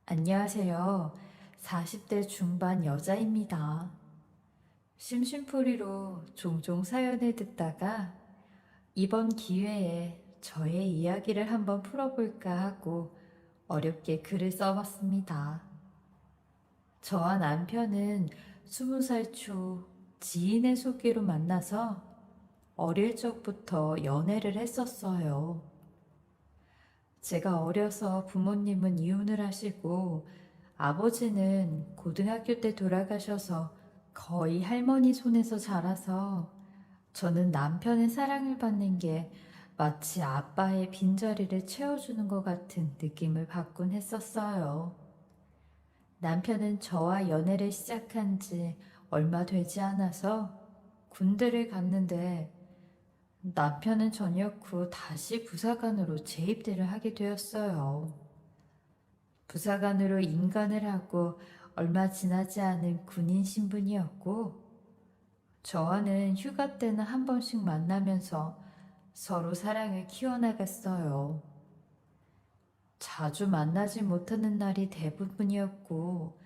안녕하세요. 40대 중반 여자입니다. 심심풀이로 종종 사연을 듣다가 이번 기회에 저의 이야기를 한번 풀어볼까 하고 어렵게 글을 써봤습니다. 저와 남편은 20살 초 지인의 소개로 만나서 어릴 적부터 연애를 했었어요. 제가 어려서 부모님은 이혼을 하시고 아버지는 고등학교 때 돌아가셔서 거의 할머니 손에서 자라서 저는 남편의 사랑을 받는 게 마치 아빠의 빈자리를 채워주는 것 같은 느낌을 받곤 했었어요. 남편은 저와 연애를 시작한 지 얼마 되지 않아서 군대를 갔는데 남편은 전역 후 다시 부사관으로 재입대를 하게 되었어요. 부사관으로 임관을 하고 얼마 지나지 않은 군인 신분이었고, 저와는 휴가 때는 한 번씩 만나면서 서로 사랑을 키워나갔어요. 자주 만나지 못하는 날이 대부분이었고,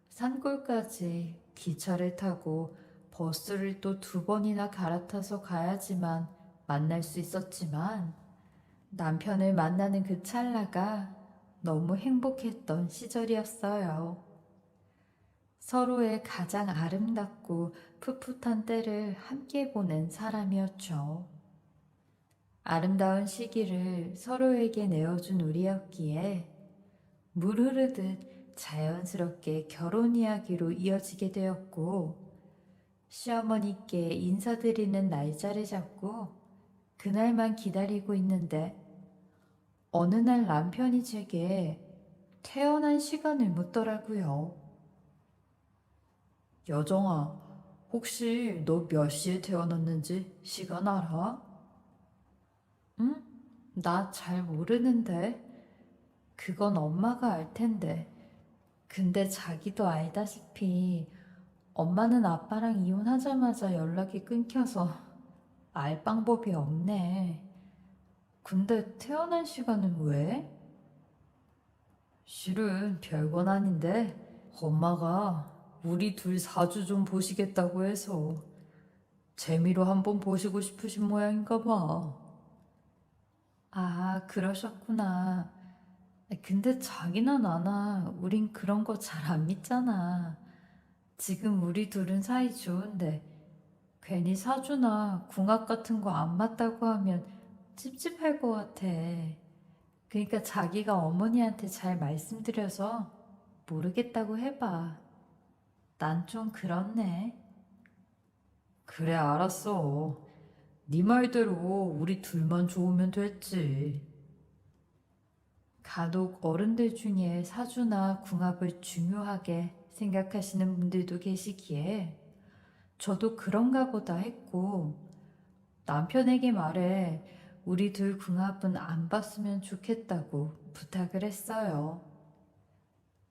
산골까지 기차를 타고 버스를 또 2번이나 갈아타서 가야지만 만날 수 있었지만, 남편을 만나는 그 찰나가 너무 행복했던 시절이었어요. 서로의 가장 아름답고 풋풋한 때를 함께 보낸 사람이었죠. 아름다운 시기를 서로에게 내어준 우리였기에 물 흐르듯 자연스럽게 결혼 이야기로 이어지게 되었고, 시어머니께 인사드리는 날짜를 잡고 그날만 기다리고 있는데 어느 날 남편이 제게 태어난 시간을 묻더라고요. 여정아, 혹시 너 몇 시에 태어났는지 시간 알아? 응? 나 잘 모르는데. 그건 엄마가 알 텐데. 근데 자기도 알다시피 엄마는 아빠랑 이혼하자마자 연락이 끊겨서 알 방법이 없네. 근데 태어난 시간은 왜? 실은 별건 아닌데 엄마가 우리 둘 사주 좀 보시겠다고 해서 재미로 한번 보시고 싶으신 모양인가 봐. 아, 그러셨구나. 근데 자기나 나나 우린 그런 거 잘 안 믿잖아. 지금 우리 둘은 사이 좋은데 괜히 사주나 궁합 같은 거 안 맞다고 하면 찝찝할 것 같아. 그러니까 자기가 어머니한테 잘 말씀드려서 모르겠다고 해봐. 난 좀 그렇네. 그래, 알았어. 네 말대로 우리 둘만 좋으면 됐지. 간혹 어른들 중에 사주나 궁합을 중요하게 생각하시는 분들도 계시기에 저도 그런가 보다 했고, 남편에게 말해 우리 둘 궁합은 안 봤으면 좋겠다고 부탁을 했어요.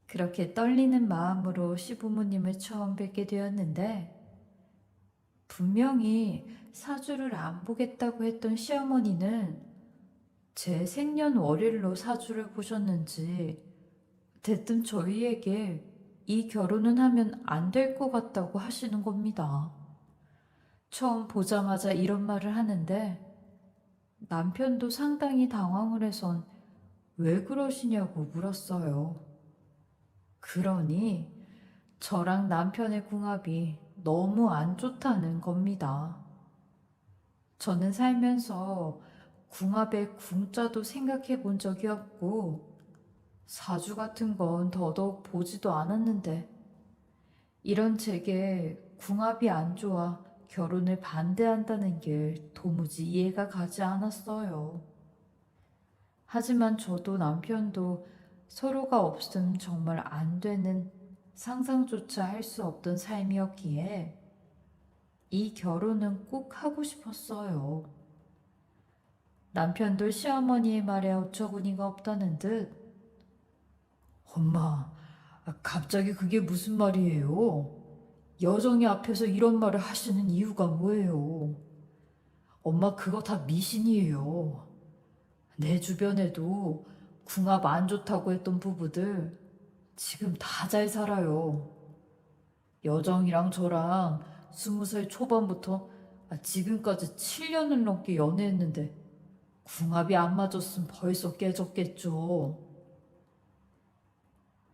그렇게 떨리는 마음으로 시부모님을 처음 뵙게 되었는데, 분명히 사주를 안 보겠다고 했던 시어머니는 제 생년월일로 사주를 보셨는지 대뜸 저희에게 이 결혼은 하면 안 될 것 같다고 하시는 겁니다. 처음 보자마자 이런 말을 하는데 남편도 상당히 당황을 해선 왜 그러시냐고 물었어요. 그러니 저랑 남편의 궁합이 너무 안 좋다는 겁니다. 저는 살면서 궁합의 궁자도 생각해 본 적이 없고 사주 같은 건 더더욱 보지도 않았는데 이런 제게 궁합이 안 좋아 결혼을 반대한다는 게 도무지 이해가 가지 않았어요. 하지만 저도 남편도 서로가 없음 정말 안 되는 상상조차 할 수 없던 삶이었기에 이 결혼은 꼭 하고 싶었어요. 남편도 시어머니의 말에 어처구니가 없다는 듯 엄마, 갑자기 그게 무슨 말이에요? 여정이 앞에서 이런 말을 하시는 이유가 뭐예요? 엄마 그거 다 미신이에요. 내 주변에도 궁합 안 좋다고 했던 부부들 지금 다 잘 살아요. 여정이랑 저랑 20살 초반부터 지금까지 7년을 넘게 연애했는데 궁합이 안 맞았으면 벌써 깨졌겠죠.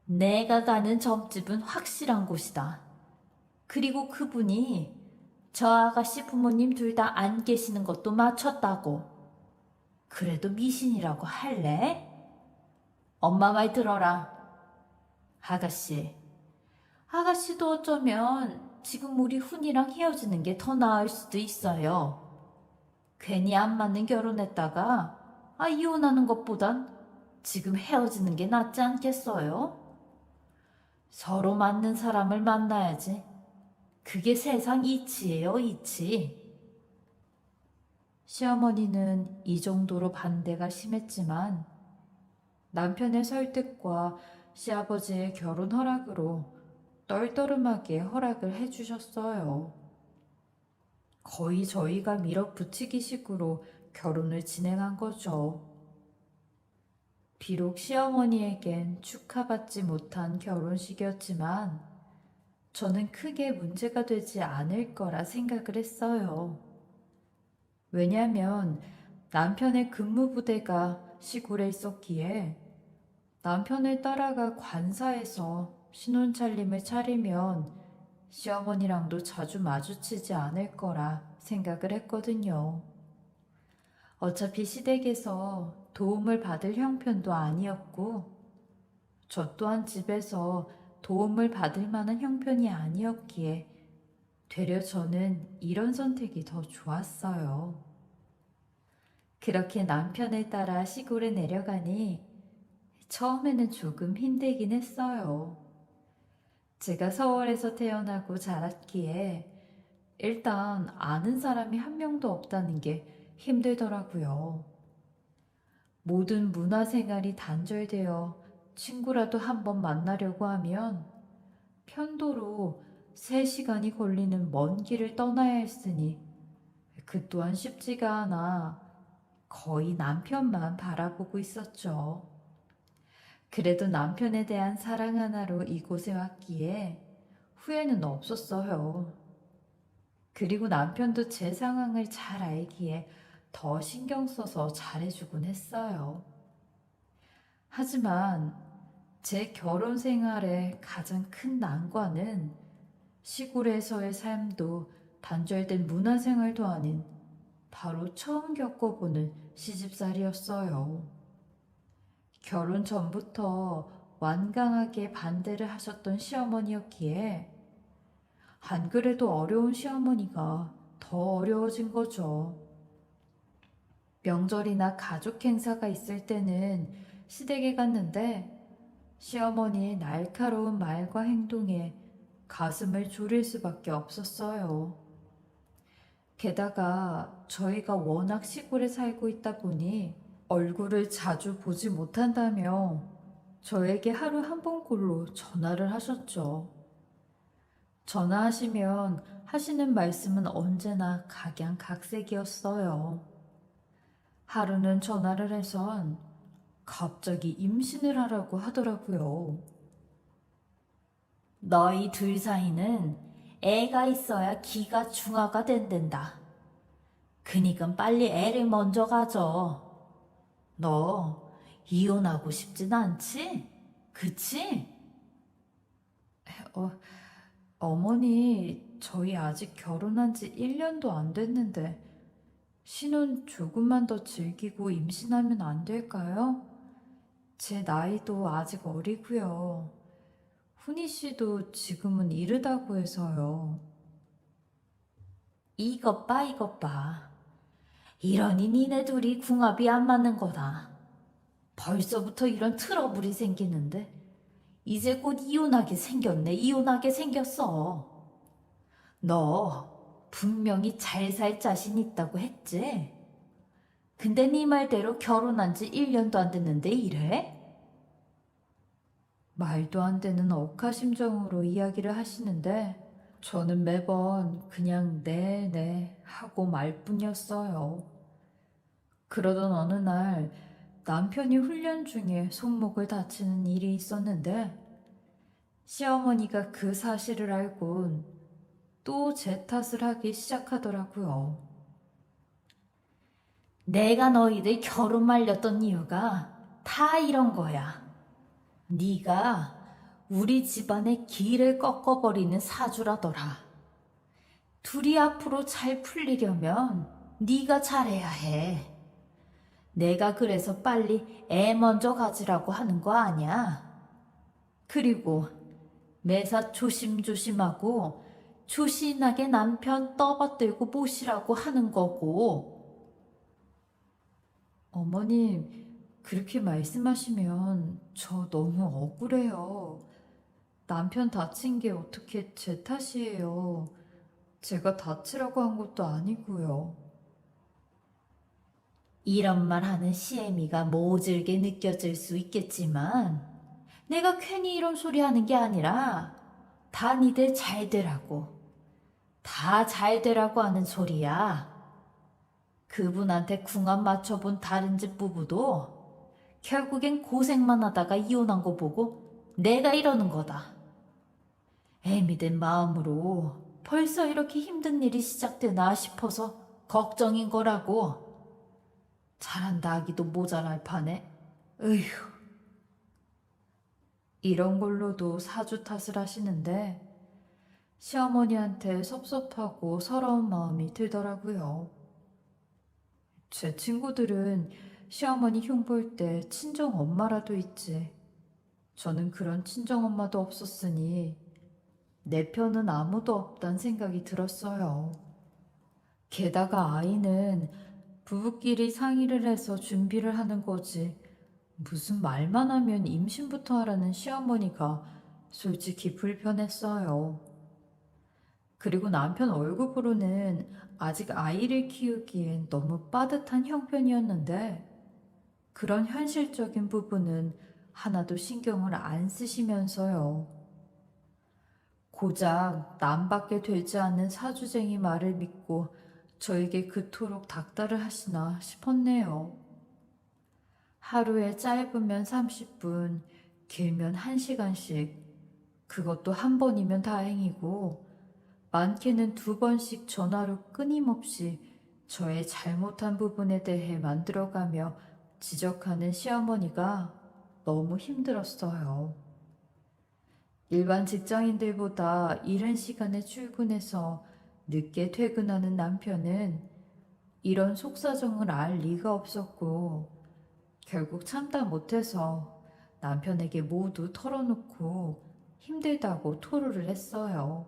내가 가는 점집은 확실한 곳이다. 그리고 그분이 저 아가씨 부모님 둘 다 안 계시는 것도 맞췄다고. 그래도 미신이라고 할래? 엄마 말 들어라. 아가씨. 아가씨도 어쩌면 지금 우리 훈이랑 헤어지는 게 더 나을 수도 있어요. 괜히 안 맞는 결혼했다가 이혼하는 것보단 지금 헤어지는 게 낫지 않겠어요? 서로 맞는 사람을 만나야지. 그게 세상 이치예요, 이치. 시어머니는 이 정도로 반대가 심했지만 남편의 설득과 시아버지의 결혼 허락으로 떨떠름하게 허락을 해주셨어요. 거의 저희가 밀어붙이기식으로 결혼을 진행한 거죠. 비록 시어머니에겐 축하받지 못한 결혼식이었지만 저는 크게 문제가 되지 않을 거라 생각을 했어요. 왜냐면 남편의 근무부대가 시골에 있었기에 남편을 따라가 관사에서 신혼차림을 차리면 시어머니랑도 자주 마주치지 않을 거라 생각을 했거든요. 어차피 시댁에서 도움을 받을 형편도 아니었고 저 또한 집에서 도움을 받을 만한 형편이 아니었기에 되려 저는 이런 선택이 더 좋았어요. 그렇게 남편을 따라 시골에 내려가니 처음에는 조금 힘들긴 했어요. 제가 서울에서 태어나고 자랐기에 일단 아는 사람이 한 명도 없다는 게 힘들더라고요. 모든 문화생활이 단절되어 친구라도 한번 만나려고 하면 편도로 3시간이 걸리는 먼 길을 떠나야 했으니 그 또한 쉽지가 않아 거의 남편만 바라보고 있었죠. 그래도 남편에 대한 사랑 하나로 이곳에 왔기에 후회는 없었어요. 그리고 남편도 제 상황을 잘 알기에 더 신경 써서 잘해주곤 했어요. 하지만 제 결혼 생활의 가장 큰 난관은 시골에서의 삶도 단절된 문화생활도 아닌 바로 처음 겪어보는 시집살이였어요. 결혼 전부터 완강하게 반대를 하셨던 시어머니였기에 안 그래도 어려운 시어머니가 더 어려워진 거죠. 명절이나 가족 행사가 있을 때는 시댁에 갔는데 시어머니의 날카로운 말과 행동에 가슴을 졸일 수밖에 없었어요. 게다가 저희가 워낙 시골에 살고 있다 보니 얼굴을 자주 보지 못한다며 저에게 하루 한 번꼴로 전화를 하셨죠. 전화하시면 하시는 말씀은 언제나 각양각색이었어요. 하루는 전화를 해선 갑자기 임신을 하라고 하더라고요. 너희 둘 사이는 애가 있어야 기가 중화가 된댄다. 그니까 빨리 애를 먼저 가져. 너 이혼하고 싶진 않지? 그치? 어, 어머니, 저희 아직 결혼한 지 1년도 안 됐는데 신혼 조금만 더 즐기고 임신하면 안 될까요? 제 나이도 아직 어리고요. 훈이 씨도 지금은 이르다고 해서요. 이것 봐, 이것 봐. 이러니 니네 둘이 궁합이 안 맞는 거다. 벌써부터 이런 트러블이 생기는데 이제 곧 이혼하게 생겼네. 이혼하게 생겼어. 너 분명히 잘 살 자신 있다고 했지? 근데 네 말대로 결혼한 지 1년도 안 됐는데 이래? 말도 안 되는 억하심정으로 이야기를 하시는데 저는 매번 그냥 네 하고 말 뿐이었어요. 그러던 어느 날 남편이 훈련 중에 손목을 다치는 일이 있었는데 시어머니가 그 사실을 알곤 또 제 탓을 하기 시작하더라고요. 내가 너희들 결혼 말렸던 이유가 다 이런 거야. 네가 우리 집안의 길을 꺾어버리는 사주라더라. 둘이 앞으로 잘 풀리려면 네가 잘해야 해. 내가 그래서 빨리 애 먼저 가지라고 하는 거 아니야. 그리고 매사 조심조심하고 조신하게 남편 떠받들고 모시라고 하는 거고. 어머님, 그렇게 말씀하시면 저 너무 억울해요. 남편 다친 게 어떻게 제 탓이에요. 제가 다치라고 한 것도 아니고요. 이런 말 하는 시애미가 모질게 느껴질 수 있겠지만 내가 괜히 이런 소리 하는 게 아니라 다 니들 잘 되라고, 다 잘 되라고 하는 소리야. 그분한테 궁합 맞춰본 다른 집 부부도 결국엔 고생만 하다가 이혼한 거 보고 내가 이러는 거다. 애미 된 마음으로 벌써 이렇게 힘든 일이 시작되나 싶어서 걱정인 거라고. 잘한다 하기도 모자랄 판에. 으휴. 이런 걸로도 사주 탓을 하시는데 시어머니한테 섭섭하고 서러운 마음이 들더라고요. 제 친구들은 시어머니 흉볼 때 친정 엄마라도 있지. 저는 그런 친정 엄마도 없었으니 내 편은 아무도 없단 생각이 들었어요. 게다가 아이는 부부끼리 상의를 해서 준비를 하는 거지. 무슨 말만 하면 임신부터 하라는 시어머니가 솔직히 불편했어요. 그리고 남편 월급으로는 아직 아이를 키우기엔 너무 빠듯한 형편이었는데 그런 현실적인 부분은 하나도 신경을 안 쓰시면서요. 고작 남밖에 되지 않는 사주쟁이 말을 믿고 저에게 그토록 닥달을 하시나 싶었네요. 하루에 짧으면 30분, 길면 1시간씩, 그것도 한 번이면 다행이고, 많게는 2번씩 전화로 끊임없이 저의 잘못한 부분에 대해 만들어가며 지적하는 시어머니가 너무 힘들었어요. 일반 직장인들보다 이른 시간에 출근해서 늦게 퇴근하는 남편은 이런 속사정을 알 리가 없었고, 결국 참다 못해서 남편에게 모두 털어놓고 힘들다고 토로를 했어요.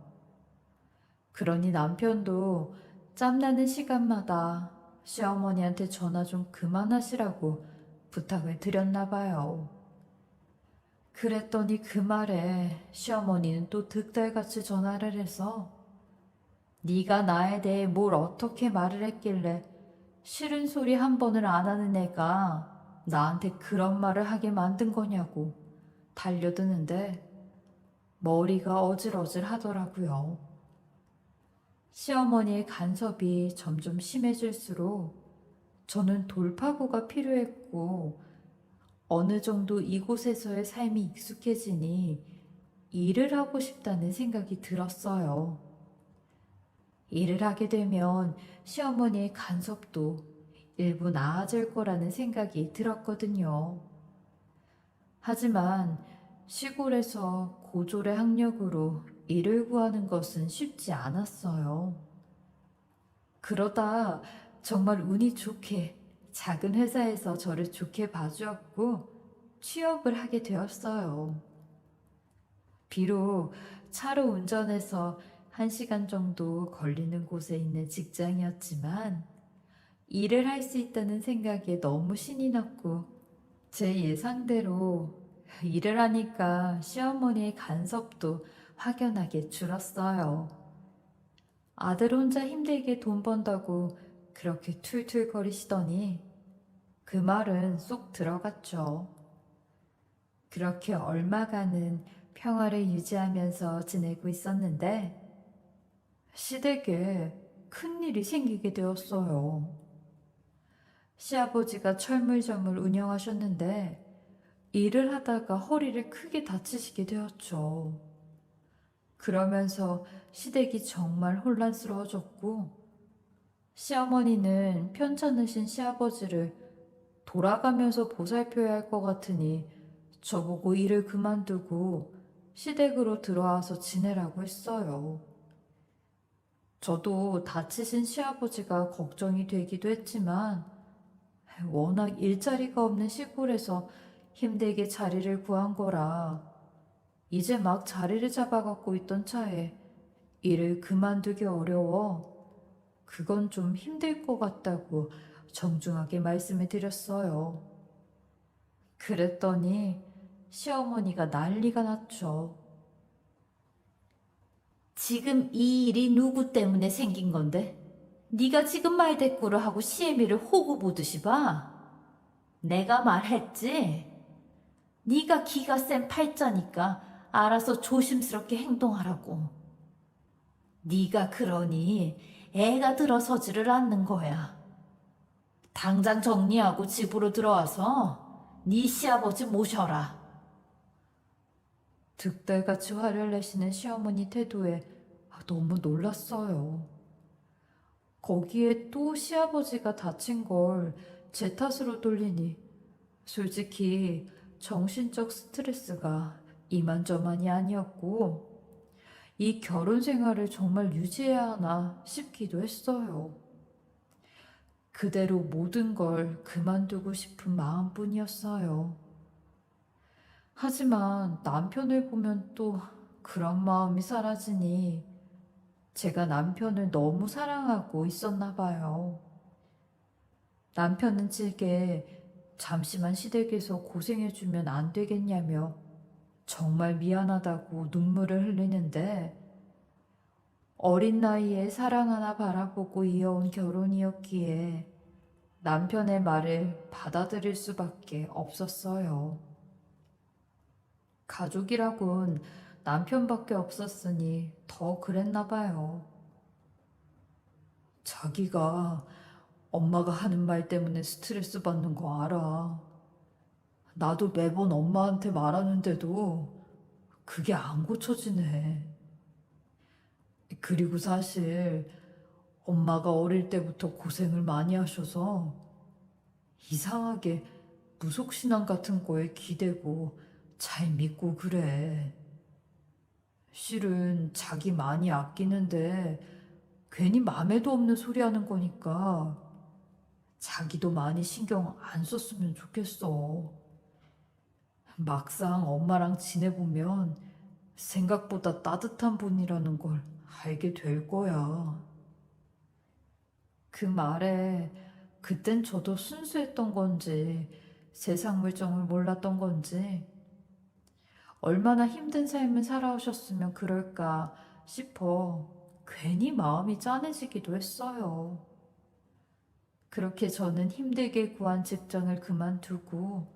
그러니 남편도 짬나는 시간마다 시어머니한테 전화 좀 그만하시라고 부탁을 드렸나 봐요. 그랬더니 그 말에 시어머니는 또 득달같이 전화를 해서 네가 나에 대해 뭘 어떻게 말을 했길래 싫은 소리 한 번을 안 하는 애가 나한테 그런 말을 하게 만든 거냐고 달려드는데 머리가 어질어질 하더라고요. 시어머니의 간섭이 점점 심해질수록 저는 돌파구가 필요했고 어느 정도 이곳에서의 삶이 익숙해지니 일을 하고 싶다는 생각이 들었어요. 일을 하게 되면 시어머니의 간섭도 일부 나아질 거라는 생각이 들었거든요. 하지만 시골에서 고졸의 학력으로 일을 구하는 것은 쉽지 않았어요. 그러다 정말 운이 좋게 작은 회사에서 저를 좋게 봐주었고 취업을 하게 되었어요. 비록 차로 운전해서 1시간 정도 걸리는 곳에 있는 직장이었지만 일을 할 수 있다는 생각에 너무 신이 났고 제 예상대로 일을 하니까 시어머니의 간섭도 확연하게 줄었어요. 아들 혼자 힘들게 돈 번다고 그렇게 툴툴거리시더니 그 말은 쏙 들어갔죠. 그렇게 얼마간은 평화를 유지하면서 지내고 있었는데 시댁에 큰일이 생기게 되었어요. 시아버지가 철물점을 운영하셨는데 일을 하다가 허리를 크게 다치시게 되었죠. 그러면서 시댁이 정말 혼란스러워졌고, 시어머니는 편찮으신 시아버지를 돌아가면서 보살펴야 할 것 같으니 저보고 일을 그만두고 시댁으로 들어와서 지내라고 했어요. 저도 다치신 시아버지가 걱정이 되기도 했지만 워낙 일자리가 없는 시골에서 힘들게 자리를 구한 거라 이제 막 자리를 잡아갖고 있던 차에 일을 그만두기 어려워 그건 좀 힘들 것 같다고 정중하게 말씀을 드렸어요. 그랬더니 시어머니가 난리가 났죠. 지금 이 일이 누구 때문에 생긴 건데? 네가 지금 말대꾸를 하고 시애미를 호구 보듯이 봐. 내가 말했지. 네가 기가 센 팔자니까 알아서 조심스럽게 행동하라고. 네가 그러니 애가 들어서지를 않는 거야. 당장 정리하고 집으로 들어와서 네 시아버지 모셔라. 득달같이 화를 내시는 시어머니 태도에 너무 놀랐어요. 거기에 또 시아버지가 다친 걸 제 탓으로 돌리니 솔직히 정신적 스트레스가 이만저만이 아니었고 이 결혼 생활을 정말 유지해야 하나 싶기도 했어요. 그대로 모든 걸 그만두고 싶은 마음뿐이었어요. 하지만 남편을 보면 또 그런 마음이 사라지니 제가 남편을 너무 사랑하고 있었나 봐요. 남편은 제게 잠시만 시댁에서 고생해주면 안 되겠냐며 정말 미안하다고 눈물을 흘리는데 어린 나이에 사랑 하나 바라보고 이어온 결혼이었기에 남편의 말을 받아들일 수밖에 없었어요. 가족이라곤 남편밖에 없었으니 더 그랬나 봐요. 자기가 엄마가 하는 말 때문에 스트레스 받는 거 알아. 나도 매번 엄마한테 말하는데도 그게 안 고쳐지네. 그리고 사실 엄마가 어릴 때부터 고생을 많이 하셔서 이상하게 무속신앙 같은 거에 기대고 잘 믿고 그래. 실은 자기 많이 아끼는데 괜히 맘에도 없는 소리 하는 거니까 자기도 많이 신경 안 썼으면 좋겠어. 막상 엄마랑 지내보면 생각보다 따뜻한 분이라는 걸 알게 될 거야. 그 말에 그땐 저도 순수했던 건지 세상 물정을 몰랐던 건지 얼마나 힘든 삶을 살아오셨으면 그럴까 싶어 괜히 마음이 짠해지기도 했어요. 그렇게 저는 힘들게 구한 직장을 그만두고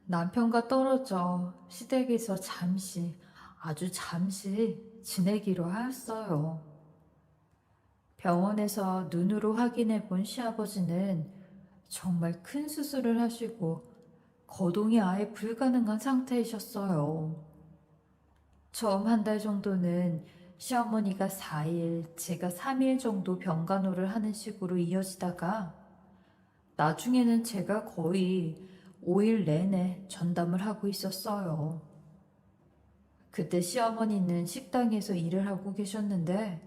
남편과 떨어져 시댁에서 잠시, 아주 잠시 지내기로 하였어요. 병원에서 눈으로 확인해 본 시아버지는 정말 큰 수술을 하시고 거동이 아예 불가능한 상태이셨어요. 처음 한 달 정도는 시어머니가 4일, 제가 3일 정도 병간호를 하는 식으로 이어지다가 나중에는 제가 거의 5일 내내 전담을 하고 있었어요. 그때 시어머니는 식당에서 일을 하고 계셨는데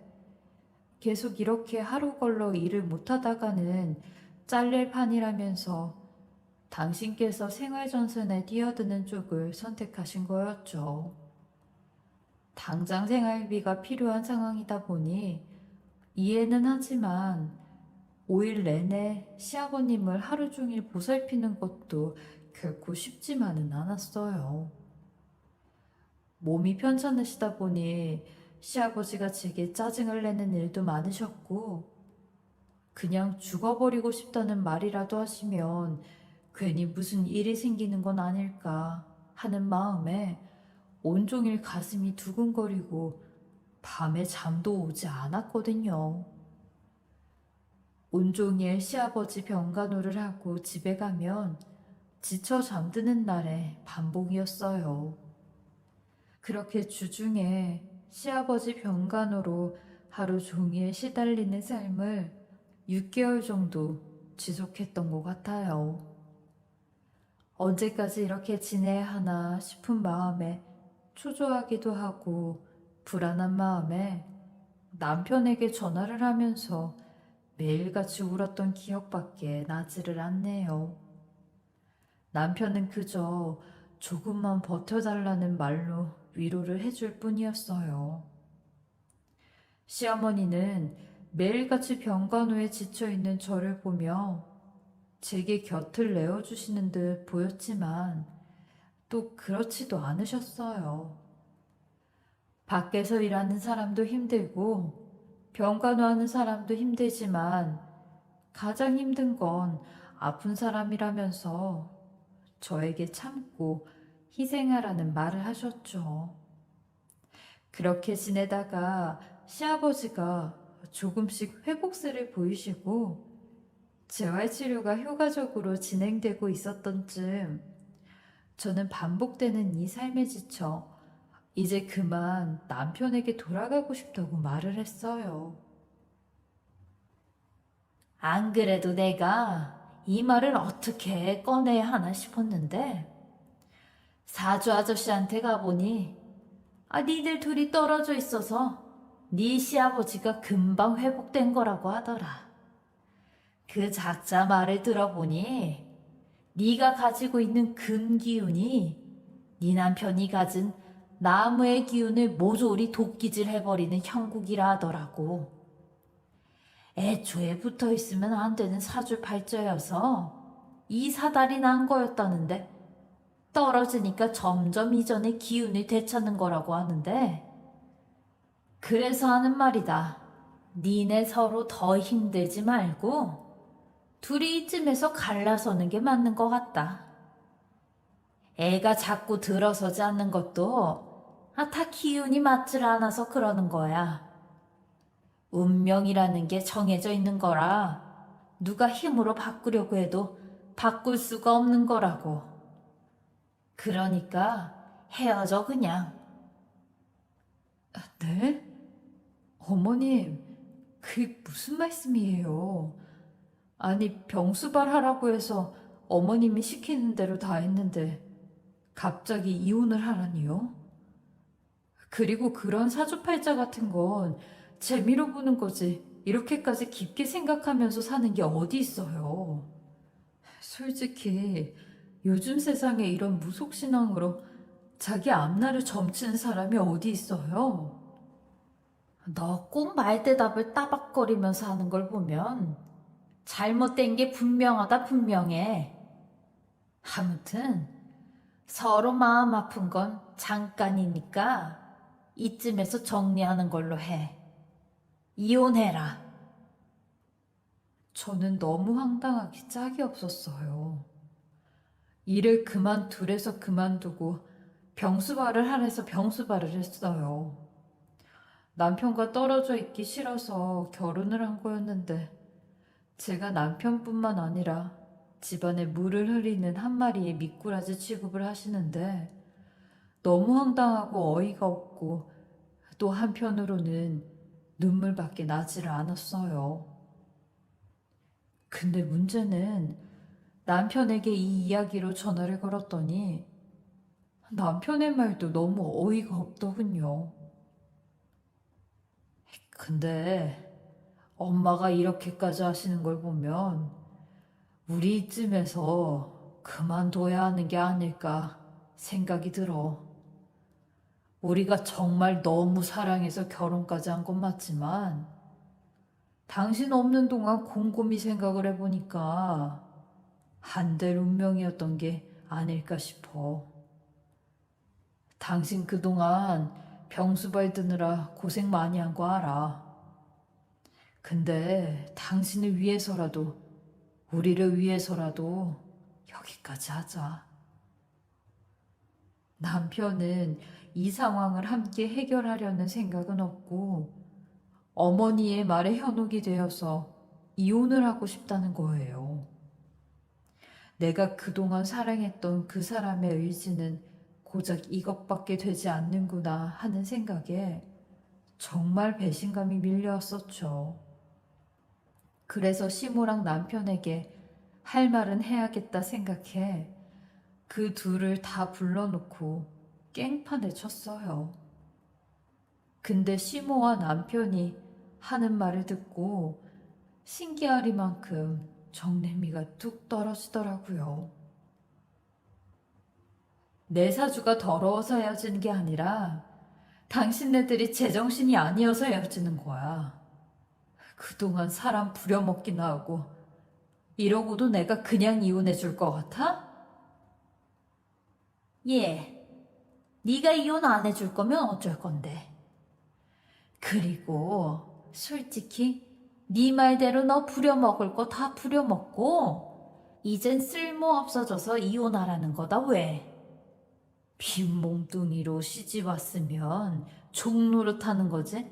계속 이렇게 하루 걸러 일을 못하다가는 잘릴 판이라면서 당신께서 생활전선에 뛰어드는 쪽을 선택하신 거였죠. 당장 생활비가 필요한 상황이다 보니 이해는 하지만 5일 내내 시아버님을 하루 종일 보살피는 것도 결코 쉽지만은 않았어요. 몸이 편찮으시다 보니 시아버지가 제게 짜증을 내는 일도 많으셨고 그냥 죽어버리고 싶다는 말이라도 하시면 괜히 무슨 일이 생기는 건 아닐까 하는 마음에 온종일 가슴이 두근거리고 밤에 잠도 오지 않았거든요. 온종일 시아버지 병간호를 하고 집에 가면 지쳐 잠드는 날의 반복이었어요. 그렇게 주중에 시아버지 병간호로 하루 종일 시달리는 삶을 6개월 정도 지속했던 것 같아요. 언제까지 이렇게 지내야 하나 싶은 마음에 초조하기도 하고 불안한 마음에 남편에게 전화를 하면서 매일같이 울었던 기억밖에 나지를 않네요. 남편은 그저 조금만 버텨달라는 말로 위로를 해줄 뿐이었어요. 시어머니는 매일같이 병간호에 지쳐있는 저를 보며 제게 곁을 내어주시는 듯 보였지만 또 그렇지도 않으셨어요. 밖에서 일하는 사람도 힘들고 병간호하는 사람도 힘들지만 가장 힘든 건 아픈 사람이라면서 저에게 참고 희생하라는 말을 하셨죠. 그렇게 지내다가 시아버지가 조금씩 회복세를 보이시고 재활치료가 효과적으로 진행되고 있었던 즈음 저는 반복되는 이 삶에 지쳐 이제 그만 남편에게 돌아가고 싶다고 말을 했어요. 안 그래도 내가 이 말을 어떻게 꺼내야 하나 싶었는데 사주 아저씨한테 가보니 니들 둘이 떨어져 있어서 네 시아버지가 금방 회복된 거라고 하더라. 그 작자 말을 들어보니 네가 가지고 있는 금기운이 네 남편이 가진 나무의 기운을 모조리 도끼질 해버리는 형국이라 하더라고. 애초에 붙어 있으면 안 되는 사주팔자여서 이 사달이 난 거였다는데 떨어지니까 점점 이전의 기운을 되찾는 거라고 하는데 그래서 하는 말이다. 니네 서로 더 힘들지 말고 둘이 이쯤에서 갈라서는 게 맞는 것 같다. 애가 자꾸 들어서지 않는 것도 다 기운이 맞질 않아서 그러는 거야. 운명이라는 게 정해져 있는 거라 누가 힘으로 바꾸려고 해도 바꿀 수가 없는 거라고. 그러니까 헤어져 그냥. 네? 어머님, 그게 무슨 말씀이에요? 아니, 병수발하라고 해서 어머님이 시키는 대로 다 했는데 갑자기 이혼을 하라니요? 그리고 그런 사주팔자 같은 건 재미로 보는 거지 이렇게까지 깊게 생각하면서 사는 게 어디 있어요. 솔직히 요즘 세상에 이런 무속신앙으로 자기 앞날을 점치는 사람이 어디 있어요? 너 꼭 말대답을 따박거리면서 하는 걸 보면 잘못된 게 분명하다 분명해. 아무튼 서로 마음 아픈 건 잠깐이니까 이쯤에서 정리하는 걸로 해. 이혼해라. 저는 너무 황당하기 짝이 없었어요. 일을 그만두래서 그만두고 병수발을 하래서 병수발을 했어요. 남편과 떨어져 있기 싫어서 결혼을 한 거였는데 제가 남편뿐만 아니라 집안에 물을 흐리는 한 마리의 미꾸라지 취급을 하시는데 너무 황당하고 어이가 없고 또 한편으로는 눈물밖에 나지를 않았어요. 근데 문제는 남편에게 이 이야기로 전화를 걸었더니 남편의 말도 너무 어이가 없더군요. 근데 엄마가 이렇게까지 하시는 걸 보면 우리 이쯤에서 그만둬야 하는 게 아닐까 생각이 들어. 우리가 정말 너무 사랑해서 결혼까지 한 건 맞지만 당신 없는 동안 곰곰이 생각을 해보니까 한될 운명이었던 게 아닐까 싶어. 당신 그동안 병수발 드느라 고생 많이 한 거 알아. 근데 당신을 위해서라도, 우리를 위해서라도 여기까지 하자. 남편은 이 상황을 함께 해결하려는 생각은 없고 어머니의 말에 현혹이 되어서 이혼을 하고 싶다는 거예요. 내가 그동안 사랑했던 그 사람의 의지는 고작 이것밖에 되지 않는구나 하는 생각에 정말 배신감이 밀려왔었죠. 그래서 시모랑 남편에게 할 말은 해야겠다 생각해 그 둘을 다 불러놓고 깽판을 쳤어요. 근데 시모와 남편이 하는 말을 듣고 신기하리만큼 정내미가 뚝 떨어지더라고요. 내 사주가 더러워서 헤어지는 게 아니라 당신네들이 제정신이 아니어서 헤어지는 거야. 그동안 사람 부려먹기나 하고 이러고도 내가 그냥 이혼해 줄 것 같아? 예, 네가 이혼 안 해줄 거면 어쩔 건데. 그리고 솔직히 네 말대로 너 부려먹을 거 다 부려먹고 이젠 쓸모 없어져서 이혼하라는 거다 왜? 빈몸뚱이로 시집 왔으면 종 노릇하는 거지?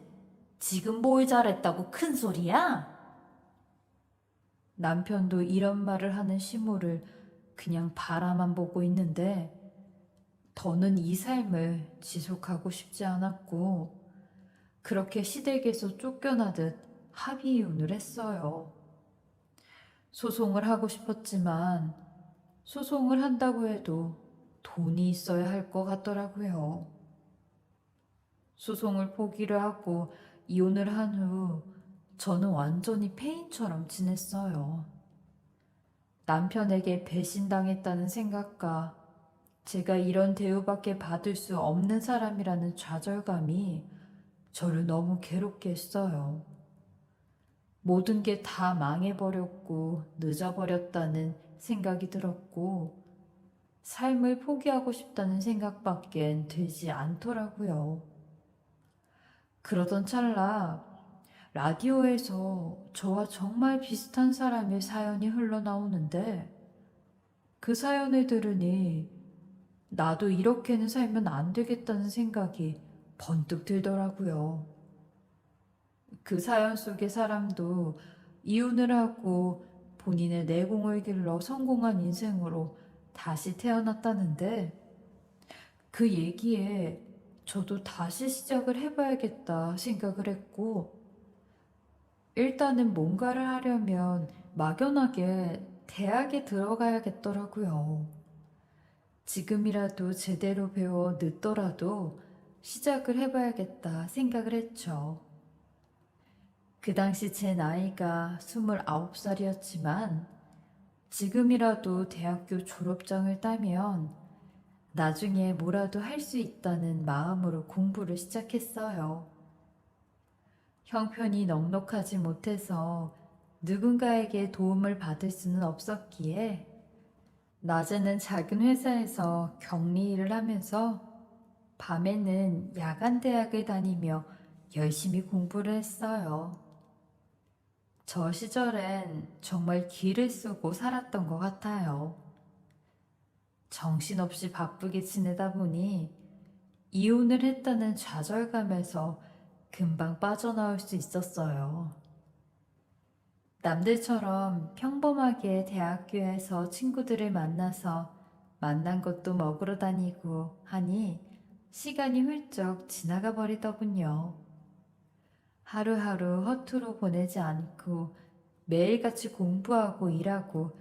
지금 뭘 잘했다고 큰 소리야? 남편도 이런 말을 하는 시모를 그냥 바라만 보고 있는데 더는 이 삶을 지속하고 싶지 않았고 그렇게 시댁에서 쫓겨나듯 합의 이혼을 했어요. 소송을 하고 싶었지만 소송을 한다고 해도 돈이 있어야 할 것 같더라고요. 소송을 포기를 하고 이혼을 한 후 저는 완전히 폐인처럼 지냈어요. 남편에게 배신당했다는 생각과 제가 이런 대우밖에 받을 수 없는 사람이라는 좌절감이 저를 너무 괴롭게 했어요. 모든 게 다 망해버렸고 늦어버렸다는 생각이 들었고 삶을 포기하고 싶다는 생각밖엔 들지 않더라고요. 그러던 찰나 라디오에서 저와 정말 비슷한 사람의 사연이 흘러나오는데 그 사연을 들으니 나도 이렇게는 살면 안 되겠다는 생각이 번뜩 들더라고요. 그 사연 속의 사람도 이혼을 하고 본인의 내공을 길러 성공한 인생으로 다시 태어났다는데 그 얘기에 저도 다시 시작을 해봐야겠다 생각을 했고 일단은 뭔가를 하려면 막연하게 대학에 들어가야겠더라고요. 지금이라도 제대로 배워 늦더라도 시작을 해봐야겠다 생각을 했죠. 그 당시 제 나이가 29살이었지만 지금이라도 대학교 졸업장을 따면 나중에 뭐라도 할 수 있다는 마음으로 공부를 시작했어요. 형편이 넉넉하지 못해서 누군가에게 도움을 받을 수는 없었기에 낮에는 작은 회사에서 격리 일을 하면서 밤에는 야간 대학을 다니며 열심히 공부를 했어요. 저 시절엔 정말 기를 쓰고 살았던 것 같아요. 정신없이 바쁘게 지내다 보니 이혼을 했다는 좌절감에서 금방 빠져나올 수 있었어요. 남들처럼 평범하게 대학교에서 친구들을 만나서 만난 것도 먹으러 다니고 하니 시간이 훌쩍 지나가 버리더군요. 하루하루 허투루 보내지 않고 매일같이 공부하고 일하고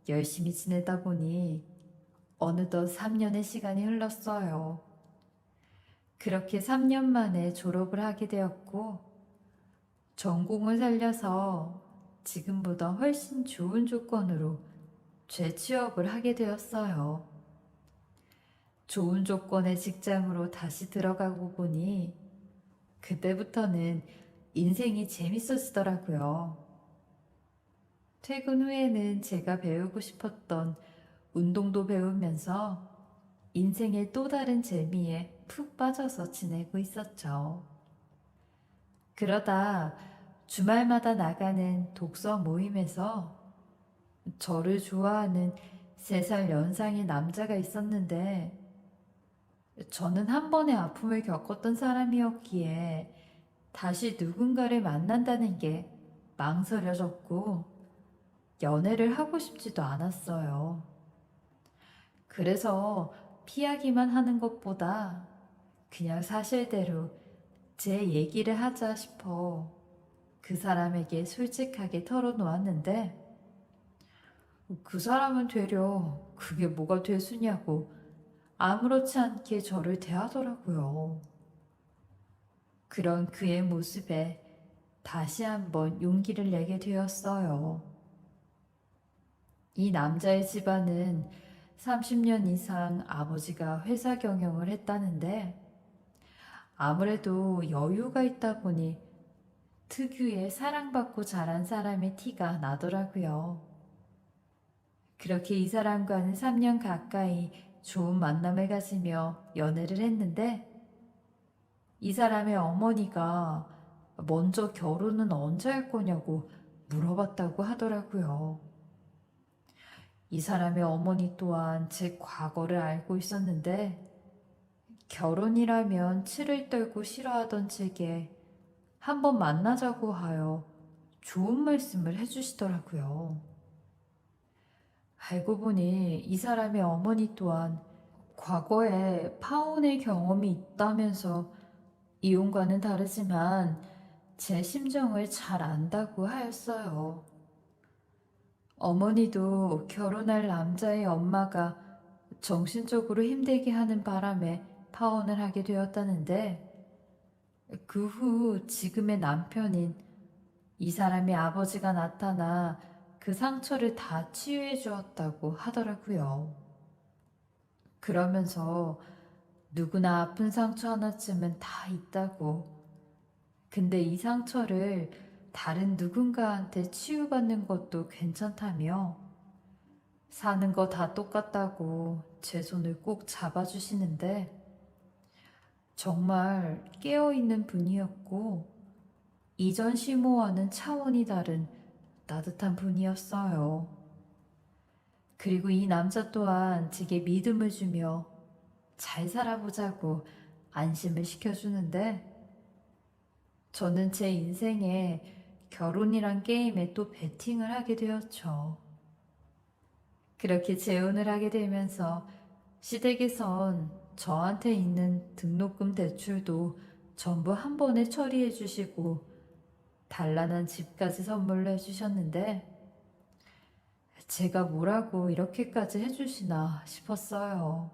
열심히 지내다 보니 어느덧 3년의 시간이 흘렀어요. 그렇게 3년 만에 졸업을 하게 되었고 전공을 살려서 지금보다 훨씬 좋은 조건으로 재취업을 하게 되었어요. 좋은 조건의 직장으로 다시 들어가고 보니 그때부터는 인생이 재밌어지더라고요. 퇴근 후에는 제가 배우고 싶었던 운동도 배우면서 인생의 또 다른 재미에 푹 빠져서 지내고 있었죠. 그러다 주말마다 나가는 독서 모임에서 저를 좋아하는 3살 연상의 남자가 있었는데 저는 한 번의 아픔을 겪었던 사람이었기에 다시 누군가를 만난다는 게 망설여졌고 연애를 하고 싶지도 않았어요. 그래서 피하기만 하는 것보다 그냥 사실대로 제 얘기를 하자 싶어 그 사람에게 솔직하게 털어놓았는데 그 사람은 되려 그게 뭐가 되수냐고 아무렇지 않게 저를 대하더라고요. 그런 그의 모습에 다시 한번 용기를 내게 되었어요. 이 남자의 집안은 30년 이상 아버지가 회사 경영을 했다는데 아무래도 여유가 있다 보니 특유의 사랑받고 자란 사람의 티가 나더라고요. 그렇게 이 사람과는 3년 가까이 좋은 만남을 가지며 연애를 했는데 이 사람의 어머니가 먼저 결혼은 언제 할 거냐고 물어봤다고 하더라고요. 이 사람의 어머니 또한 제 과거를 알고 있었는데 결혼이라면 치를 떨고 싫어하던 제게 한번 만나자고 하여 좋은 말씀을 해주시더라고요. 알고 보니 이 사람의 어머니 또한 과거에 파혼의 경험이 있다면서 이혼과는 다르지만 제 심정을 잘 안다고 하였어요. 어머니도 결혼할 남자의 엄마가 정신적으로 힘들게 하는 바람에 파혼을 하게 되었다는데 그 후 지금의 남편인 이 사람의 아버지가 나타나 그 상처를 다 치유해 주었다고 하더라고요. 그러면서 누구나 아픈 상처 하나쯤은 다 있다고. 근데 이 상처를 다른 누군가한테 치유받는 것도 괜찮다며 사는 거 다 똑같다고 제 손을 꼭 잡아주시는데 정말 깨어있는 분이었고 이전 시모와는 차원이 다른 따뜻한 분이었어요. 그리고 이 남자 또한 제게 믿음을 주며 잘 살아보자고 안심을 시켜주는데 저는 제 인생에 결혼이란 게임에 또 베팅을 하게 되었죠. 그렇게 재혼을 하게 되면서 시댁에선 저한테 있는 등록금 대출도 전부 한 번에 처리해 주시고 단란한 집까지 선물로 해주셨는데 제가 뭐라고 이렇게까지 해주시나 싶었어요.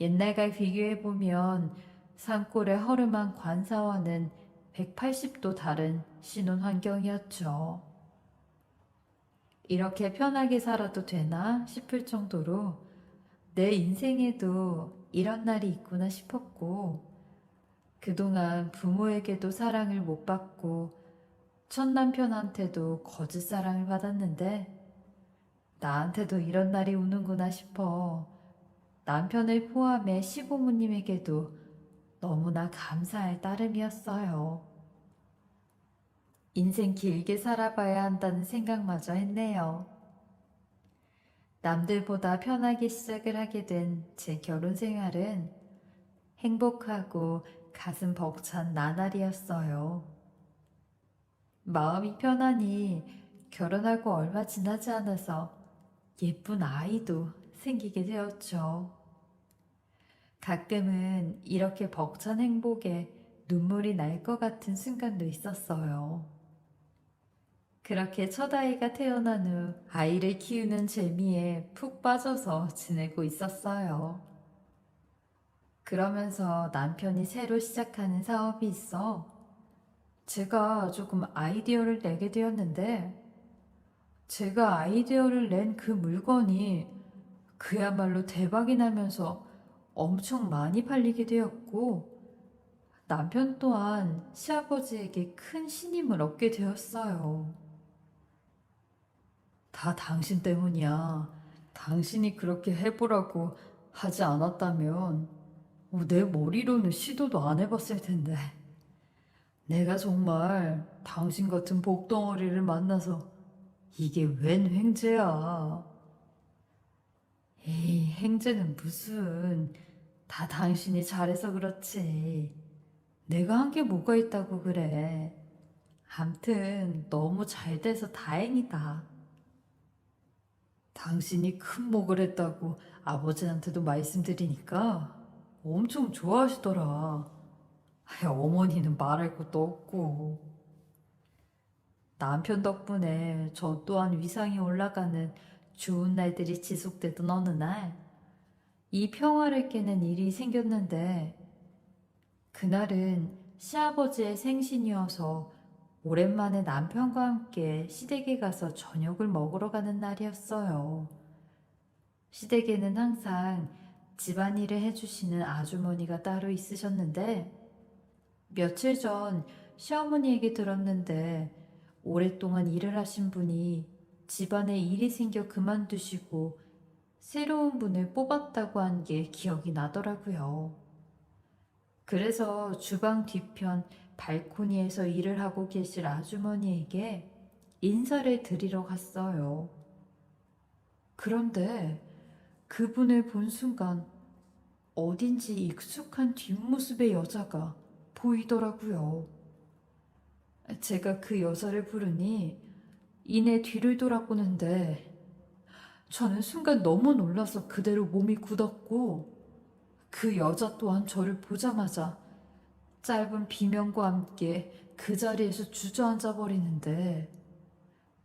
옛날과 비교해보면 산골의 허름한 관사와는 180도 다른 신혼 환경이었죠. 이렇게 편하게 살아도 되나 싶을 정도로 내 인생에도 이런 날이 있구나 싶었고 그동안 부모에게도 사랑을 못 받고 첫 남편한테도 거짓 사랑을 받았는데 나한테도 이런 날이 오는구나 싶어 남편을 포함해 시부모님에게도 너무나 감사할 따름이었어요. 인생 길게 살아봐야 한다는 생각마저 했네요. 남들보다 편하게 시작을 하게 된 제 결혼 생활은 행복하고 가슴 벅찬 나날이었어요. 마음이 편하니 결혼하고 얼마 지나지 않아서 예쁜 아이도 생기게 되었죠. 가끔은 이렇게 벅찬 행복에 눈물이 날 것 같은 순간도 있었어요. 그렇게 첫 아이가 태어난 후 아이를 키우는 재미에 푹 빠져서 지내고 있었어요. 그러면서 남편이 새로 시작하는 사업이 있어 제가 조금 아이디어를 내게 되었는데 제가 아이디어를 낸 그 물건이 그야말로 대박이 나면서 엄청 많이 팔리게 되었고 남편 또한 시아버지에게 큰 신임을 얻게 되었어요. 다 당신 때문이야. 당신이 그렇게 해보라고 하지 않았다면 내 머리로는 시도도 안 해봤을 텐데. 내가 정말 당신 같은 복덩어리를 만나서 이게 웬 횡재야. 에이, 횡재는 무슨. 다 당신이 잘해서 그렇지. 내가 한 게 뭐가 있다고 그래. 암튼 너무 잘 돼서 다행이다. 당신이 큰 목을 했다고 아버지한테도 말씀드리니까 엄청 좋아하시더라. 어머니는 말할 것도 없고. 남편 덕분에 저 또한 위상이 올라가는 좋은 날들이 지속되던 어느 날, 이 평화를 깨는 일이 생겼는데, 그날은 시아버지의 생신이어서 오랜만에 남편과 함께 시댁에 가서 저녁을 먹으러 가는 날이었어요. 시댁에는 항상 집안일을 해주시는 아주머니가 따로 있으셨는데, 며칠 전 시어머니 얘기 들었는데, 오랫동안 일을 하신 분이 집안에 일이 생겨 그만두시고 새로운 분을 뽑았다고 한 게 기억이 나더라고요. 그래서 주방 뒤편 발코니에서 일을 하고 계실 아주머니에게 인사를 드리러 갔어요. 그런데 그분을 본 순간 어딘지 익숙한 뒷모습의 여자가 보이더라고요. 제가 그 여자를 부르니 이내 뒤를 돌아보는데 저는 순간 너무 놀라서 그대로 몸이 굳었고 그 여자 또한 저를 보자마자 짧은 비명과 함께 그 자리에서 주저앉아 버리는데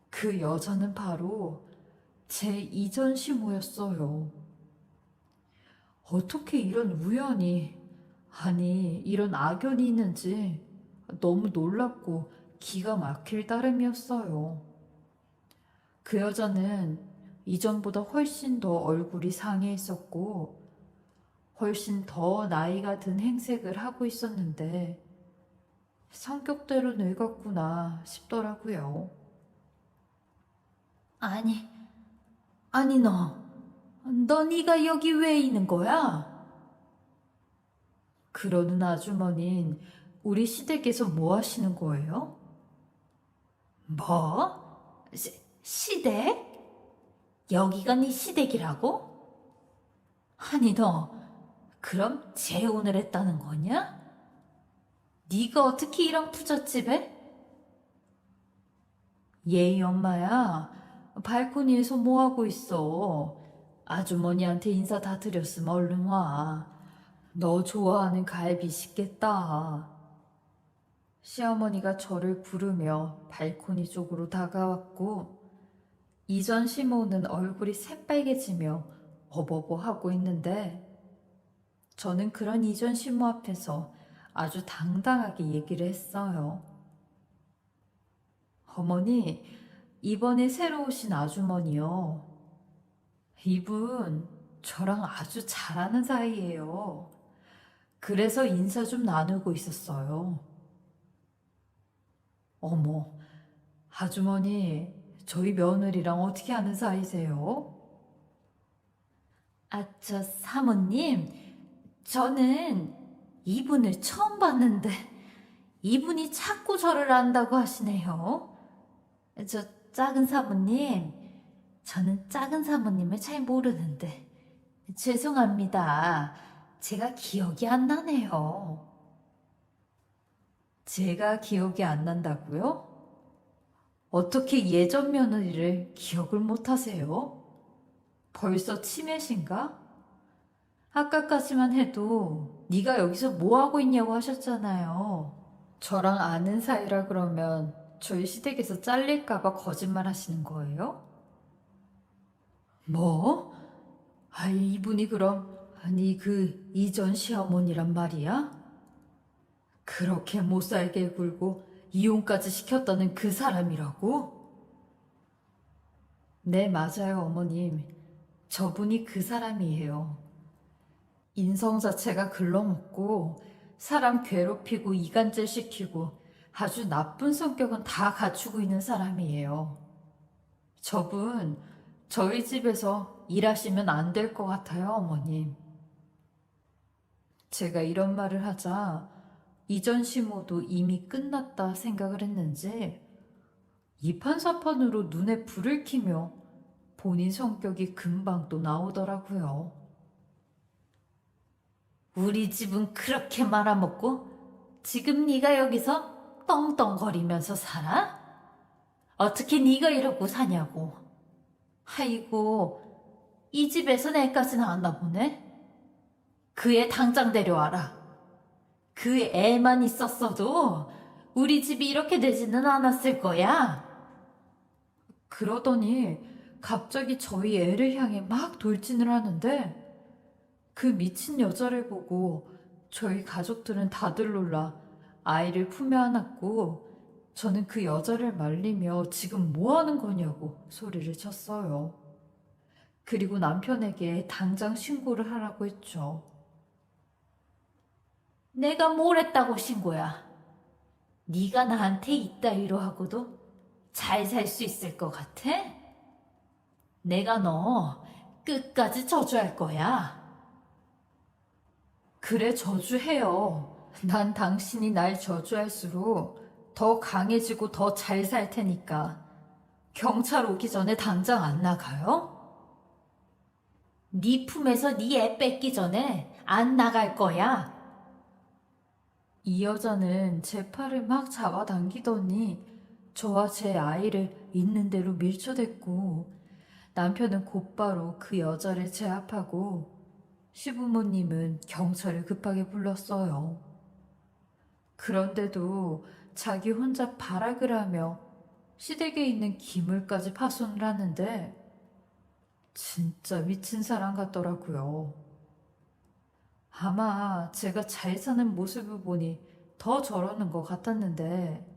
그 여자는 바로 제 이전 시모였어요. 어떻게 이런 우연이, 아니 이런 악연이 있는지 너무 놀랍고 기가 막힐 따름이었어요. 그 여자는 이전보다 훨씬 더 얼굴이 상해 있었고 훨씬 더 나이가 든 행색을 하고 있었는데 성격대로 늙었구나 싶더라고요. 아니, 아니 너 네가 여기 왜 있는 거야? 그러는 아주머니는 우리 시댁에서 뭐 하시는 거예요? 뭐? 시댁? 여기가 네 시댁이라고? 아니 너 그럼 재혼을 했다는 거냐? 네가 어떻게 이런 부잣집에? 예희 엄마야, 발코니에서 뭐 하고 있어? 아주머니한테 인사 다 드렸으면 얼른 와. 너 좋아하는 갈비 식겠다. 시어머니가 저를 부르며 발코니 쪽으로 다가왔고 이전 시모는 얼굴이 새빨개지며 어버버 하고 있는데 저는 그런 이전 시모 앞에서 아주 당당하게 얘기를 했어요. 어머니, 이번에 새로 오신 아주머니요. 이분 저랑 아주 잘하는 사이예요. 그래서 인사 좀 나누고 있었어요. 어머, 아주머니, 저희 며느리랑 어떻게 아는 사이세요? 아, 저 사모님, 저는 이분을 처음 봤는데 이분이 자꾸 저를 안다고 하시네요. 저 작은 사모님, 저는 작은 사모님을 잘 모르는데 죄송합니다. 제가 기억이 안 나네요. 제가 기억이 안 난다고요? 어떻게 예전 며느리를 기억을 못 하세요? 벌써 치매신가? 아까까지만 해도 네가 여기서 뭐 하고 있냐고 하셨잖아요. 저랑 아는 사이라 그러면 저희 시댁에서 잘릴까봐 거짓말 하시는 거예요? 뭐? 아이, 이분이 그럼 아니 그 이전 시어머니란 말이야? 그렇게 못 살게 굴고 이혼까지 시켰다는 그 사람이라고? 네, 맞아요, 어머님. 저분이 그 사람이에요. 인성 자체가 글러먹고 사람 괴롭히고 이간질 시키고 아주 나쁜 성격은 다 갖추고 있는 사람이에요. 저분 저희 집에서 일하시면 안 될 것 같아요, 어머님. 제가 이런 말을 하자 이전 시모도 이미 끝났다 생각을 했는지 이판사판으로 눈에 불을 켜며 본인 성격이 금방 또 나오더라고요. 우리 집은 그렇게 말아먹고 지금 네가 여기서 떵떵거리면서 살아? 어떻게 네가 이러고 사냐고. 아이고, 이 집에서 내까지 나왔나 보네. 그 애 당장 데려와라. 그 애만 있었어도 우리 집이 이렇게 되지는 않았을 거야. 그러더니 갑자기 저희 애를 향해 막 돌진을 하는데 그 미친 여자를 보고 저희 가족들은 다들 놀라 아이를 품에 안았고 저는 그 여자를 말리며 지금 뭐 하는 거냐고 소리를 쳤어요. 그리고 남편에게 당장 신고를 하라고 했죠. 내가 뭘 했다고 신고야? 네가 나한테 이따위로 하고도 잘 살 수 있을 것 같아? 내가 너 끝까지 저주할 거야. 그래, 저주해요. 난 당신이 날 저주할수록 더 강해지고 더 잘 살 테니까. 경찰 오기 전에 당장 안 나가요? 네 품에서 네 애 뺏기 전에 안 나갈 거야. 이 여자는 제 팔을 막 잡아당기더니 저와 제 아이를 있는 대로 밀쳐댔고 남편은 곧바로 그 여자를 제압하고 시부모님은 경찰을 급하게 불렀어요. 그런데도 자기 혼자 발악을 하며 시댁에 있는 기물까지 파손을 하는데 진짜 미친 사람 같더라고요. 아마 제가 잘 사는 모습을 보니 더 저러는 것 같았는데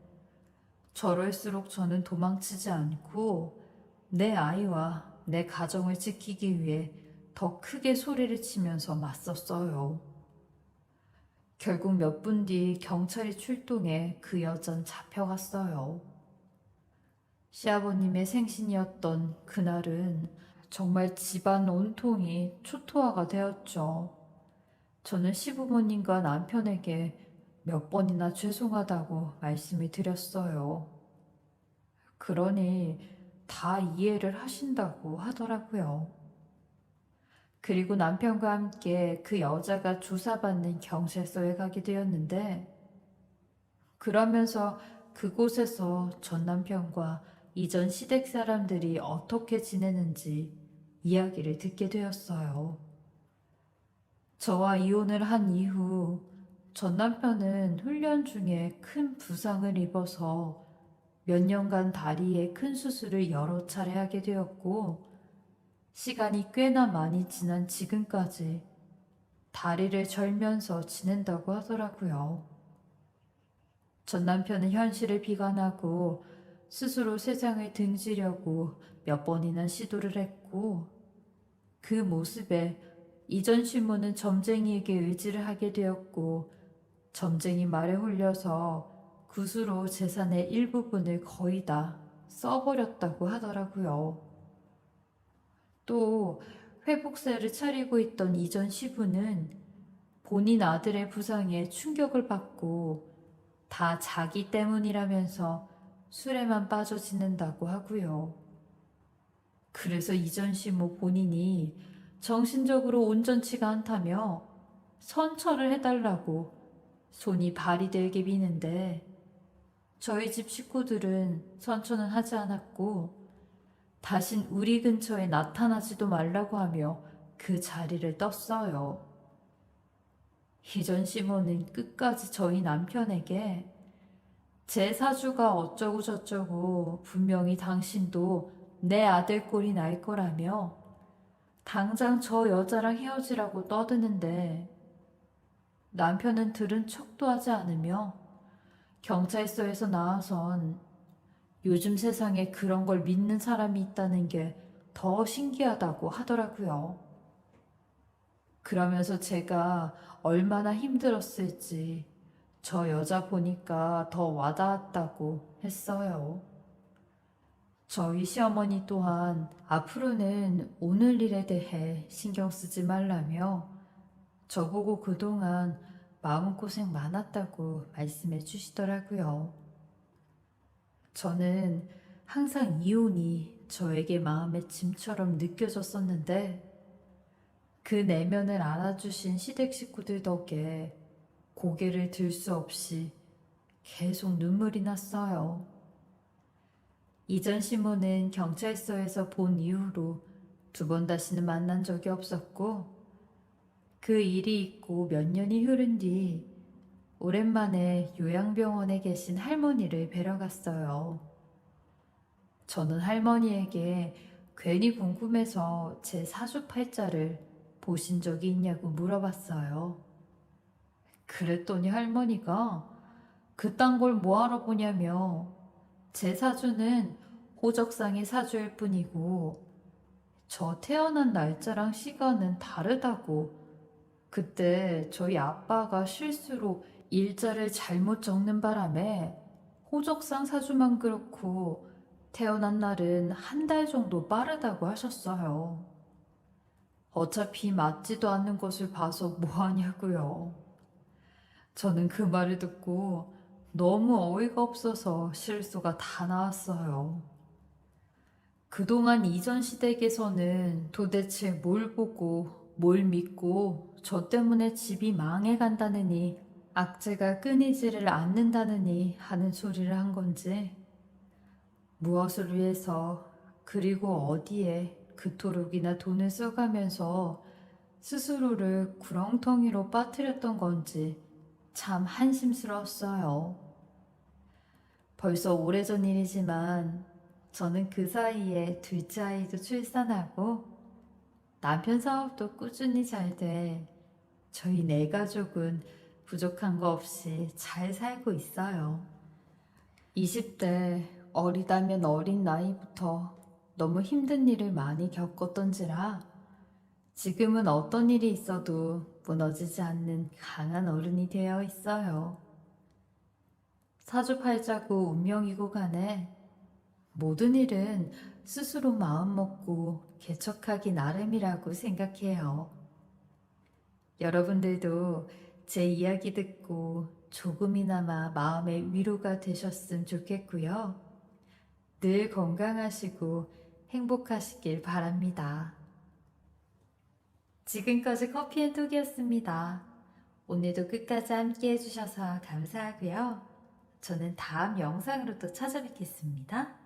저럴수록 저는 도망치지 않고 내 아이와 내 가정을 지키기 위해 더 크게 소리를 치면서 맞섰어요. 결국 몇 분 뒤 경찰이 출동해 그 여잔 잡혀갔어요. 시아버님의 생신이었던 그날은 정말 집안 온통이 초토화가 되었죠. 저는 시부모님과 남편에게 몇 번이나 죄송하다고 말씀을 드렸어요. 그러니 다 이해를 하신다고 하더라고요. 그리고 남편과 함께 그 여자가 조사받는 경찰서에 가게 되었는데, 그러면서 그곳에서 전 남편과 이전 시댁 사람들이 어떻게 지내는지 이야기를 듣게 되었어요. 저와 이혼을 한 이후 전 남편은 훈련 중에 큰 부상을 입어서 몇 년간 다리에 큰 수술을 여러 차례 하게 되었고, 시간이 꽤나 많이 지난 지금까지 다리를 절면서 지낸다고 하더라고요. 전 남편은 현실을 비관하고 스스로 세상을 등지려고 몇 번이나 시도를 했고, 그 모습에 이전 신부는 점쟁이에게 의지를 하게 되었고, 점쟁이 말에 홀려서 굿으로 재산의 일부분을 거의 다 써버렸다고 하더라고요. 또 회복세를 차리고 있던 이전 시부는 본인 아들의 부상에 충격을 받고 다 자기 때문이라면서 술에만 빠져 지낸다고 하고요. 그래서 이전 시모 본인이 정신적으로 온전치가 않다며 선처를 해달라고 손이 발이 들게 비는데 저희 집 식구들은 선처는 하지 않았고 다신 우리 근처에 나타나지도 말라고 하며 그 자리를 떴어요. 이전 시모는 끝까지 저희 남편에게 제 사주가 어쩌고 저쩌고 분명히 당신도 내 아들 꼴이 날 거라며 당장 저 여자랑 헤어지라고 떠드는데 남편은 들은 척도 하지 않으며 경찰서에서 나와선 요즘 세상에 그런 걸 믿는 사람이 있다는 게 더 신기하다고 하더라고요. 그러면서 제가 얼마나 힘들었을지 저 여자 보니까 더 와닿았다고 했어요. 저희 시어머니 또한 앞으로는 오늘 일에 대해 신경 쓰지 말라며 저보고 그동안 마음고생 많았다고 말씀해 주시더라고요. 저는 항상 이혼이 저에게 마음의 짐처럼 느껴졌었는데 그 내면을 알아주신 시댁 식구들 덕에 고개를 들 수 없이 계속 눈물이 났어요. 이전 시모는 경찰서에서 본 이후로 두 번 다시는 만난 적이 없었고 그 일이 있고 몇 년이 흐른 뒤 오랜만에 요양병원에 계신 할머니를 뵈러 갔어요. 저는 할머니에게 괜히 궁금해서 제 사주팔자를 보신 적이 있냐고 물어봤어요. 그랬더니 할머니가 그딴 걸 뭐하러 보냐며 제 사주는 호적상의 사주일 뿐이고 저 태어난 날짜랑 시간은 다르다고. 그때 저희 아빠가 실수로 일자를 잘못 적는 바람에 호적상 사주만 그렇고 태어난 날은 한 달 정도 빠르다고 하셨어요. 어차피 맞지도 않는 것을 봐서 뭐 하냐고요. 저는 그 말을 듣고 너무 어이가 없어서 실수가 다 나왔어요. 그동안 이전 시댁에서는 도대체 뭘 보고 뭘 믿고 저 때문에 집이 망해간다느니 악재가 끊이지를 않는다느니 하는 소리를 한 건지 무엇을 위해서 그리고 어디에 그토록이나 돈을 써가면서 스스로를 구렁텅이로 빠뜨렸던 건지 참 한심스러웠어요. 벌써 오래전 일이지만 저는 그 사이에 둘째 아이도 출산하고 남편 사업도 꾸준히 잘 돼 저희 네 가족은 부족한 거 없이 잘 살고 있어요. 20대 어리다면 어린 나이부터 너무 힘든 일을 많이 겪었던지라 지금은 어떤 일이 있어도 무너지지 않는 강한 어른이 되어 있어요. 사주팔자고 운명이고 간에 모든 일은 스스로 마음먹고 개척하기 나름이라고 생각해요. 여러분들도 제 이야기 듣고 조금이나마 마음의 위로가 되셨으면 좋겠고요. 늘 건강하시고 행복하시길 바랍니다. 지금까지 커피앤톡이었습니다. 오늘도 끝까지 함께 해주셔서 감사하고요. 저는 다음 영상으로 또 찾아뵙겠습니다.